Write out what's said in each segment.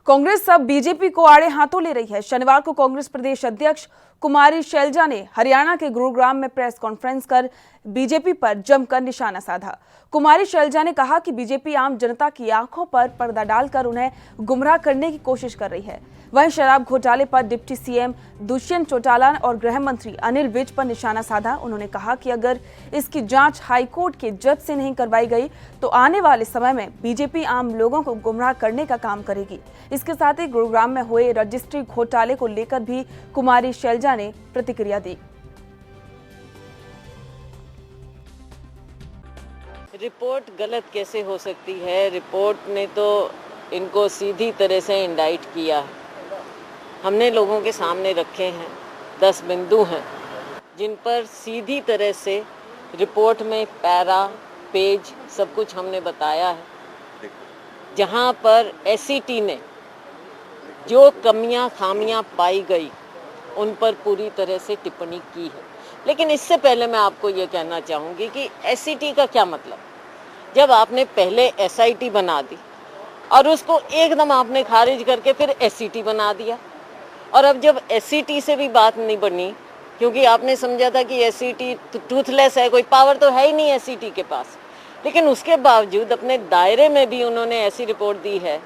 कांग्रेस अब बीजेपी को आड़े हाथों ले रही है। शनिवार को कांग्रेस प्रदेश अध्यक्ष कुमारी शैलजा ने हरियाणा के गुरुग्राम में प्रेस कॉन्फ्रेंस कर बीजेपी पर जमकर निशाना साधा। कुमारी शैलजा ने कहा कि बीजेपी आम जनता की आंखों पर पर्दा डालकर उन्हें गुमराह करने की कोशिश कर रही है। वहीं शराब घोटाले पर डिप्टी सीएम दुष्यंत चौटाला और गृह मंत्री अनिल विज पर निशाना साधा। उन्होंने कहा कि अगर इसकी जांच हाईकोर्ट के जज से नहीं करवाई गई तो आने वाले समय में बीजेपी आम लोगों को गुमराह करने का काम करेगी। इसके साथ ही गुरुग्राम में हुए रजिस्ट्री घोटाले को लेकर भी कुमारी शैलजा ने प्रतिक्रिया दी। रिपोर्ट गलत कैसे हो सकती है? रिपोर्ट ने तो इनको सीधी तरह से इंडाइट किया है। हमने लोगों के सामने रखे हैं 10 बिंदु हैं जिन पर सीधी तरह से रिपोर्ट में पैरा पेज सब कुछ हमने बताया है। जहां पर एसईटी ने जो कमियां खामियां पाई गई उन पर पूरी तरह से टिप्पणी की है। लेकिन इससे पहले मैं आपको ये कहना चाहूँगी कि एसईटी का क्या मतलब। जब आपने पहले एसआईटी बना दी और उसको एकदम आपने खारिज करके फिर एसईटी बना दिया, और अब जब एसईटी से भी बात नहीं बनी क्योंकि आपने समझा था कि एसईटी टूथलेस है, कोई पावर तो है ही नहीं एसईटी के पास, लेकिन उसके बावजूद अपने दायरे में भी उन्होंने ऐसी रिपोर्ट दी है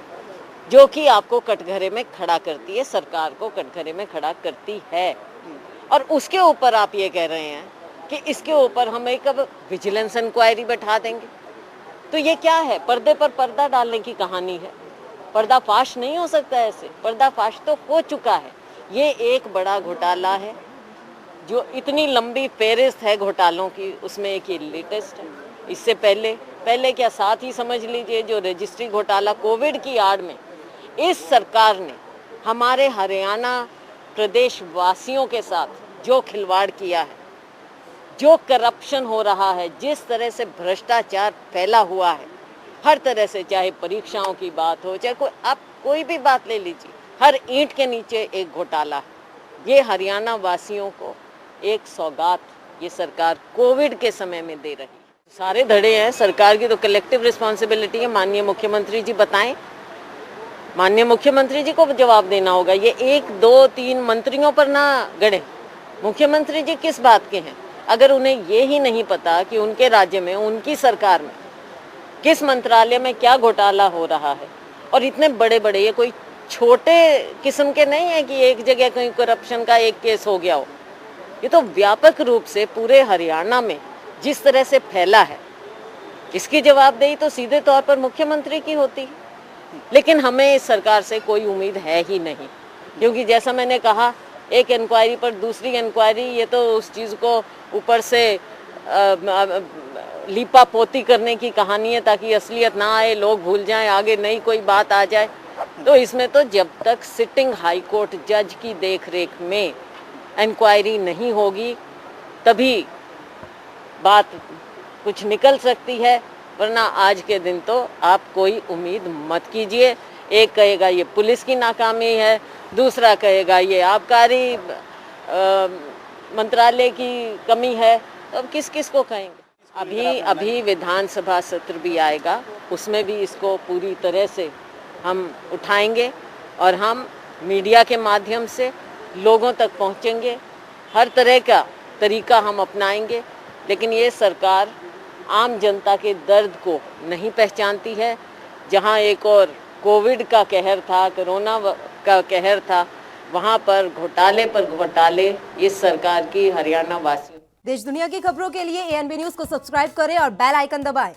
जो कि आपको कटघरे में खड़ा करती है, सरकार को कटघरे में खड़ा करती है। और उसके ऊपर आप ये कह रहे हैं कि इसके ऊपर हम एक अब विजिलेंस इंक्वायरी बैठा देंगे। तो ये क्या है? पर्दे पर पर्दा डालने की कहानी है। पर्दाफाश नहीं हो सकता ऐसे। पर्दाफाश तो हो चुका है। ये एक बड़ा घोटाला है जो इतनी लंबी फेहरिस्त है घोटालों की, उसमें एक ये लेटेस्ट है। इससे पहले क्या साथ ही समझ लीजिए जो रजिस्ट्री घोटाला कोविड की आड़ में इस सरकार ने हमारे हरियाणा प्रदेश वासियों के साथ जो खिलवाड़ किया है, जो करप्शन हो रहा है, जिस तरह से भ्रष्टाचार फैला हुआ है हर तरह से, चाहे परीक्षाओं की बात हो, चाहे आप कोई भी बात ले लीजिए, हर ईंट के नीचे एक घोटाला है। ये हरियाणा वासियों को एक सौगात ये सरकार कोविड के समय में दे रही है। सारे धड़े हैं सरकार की, तो कलेक्टिव रिस्पॉन्सिबिलिटी है। माननीय मुख्यमंत्री जी बताएं, माननीय मुख्यमंत्री जी को जवाब देना होगा। ये 1, 2, 3 मंत्रियों पर ना गड़े। मुख्यमंत्री जी किस बात के हैं? अगर उन्हें ये ही नहीं पता कि उनके राज्य में, उनकी सरकार में किस मंत्रालय में क्या घोटाला हो रहा है, और इतने बड़े बड़े, ये कोई छोटे किस्म के नहीं है कि एक जगह कहीं करप्शन का एक केस हो गया हो। ये तो व्यापक रूप से पूरे हरियाणा में जिस तरह से फैला है, इसकी जवाबदेही तो सीधे तौर पर मुख्यमंत्री की होती है। लेकिन हमें इस सरकार से कोई उम्मीद है ही नहीं, क्योंकि जैसा मैंने कहा, एक इंक्वायरी पर दूसरी इंक्वायरी, ये तो उस चीज़ को ऊपर से लीपा पोती करने की कहानी है ताकि असलियत ना आए, लोग भूल जाएं, आगे नई कोई बात आ जाए। तो इसमें तो जब तक सिटिंग हाई कोर्ट जज की देखरेख में इंक्वायरी नहीं होगी तभी बात कुछ निकल सकती है, वरना आज के दिन तो आप कोई उम्मीद मत कीजिए। एक कहेगा ये पुलिस की नाकामी है, दूसरा कहेगा ये आबकारी मंत्रालय की कमी है, तो अब किस किस को कहेंगे। अभी विधानसभा सत्र भी आएगा, उसमें भी इसको पूरी तरह से हम उठाएंगे और हम मीडिया के माध्यम से लोगों तक पहुंचेंगे। हर तरह का तरीका हम अपनाएंगे, लेकिन ये सरकार आम जनता के दर्द को नहीं पहचानती है। जहां एक और कोविड का कहर था, कोरोना का कहर था, वहां पर घोटाले इस सरकार की हरियाणा वासियों। देश दुनिया की खबरों के लिए एएनबी न्यूज को सब्सक्राइब करें और बेल आइकन दबाएं।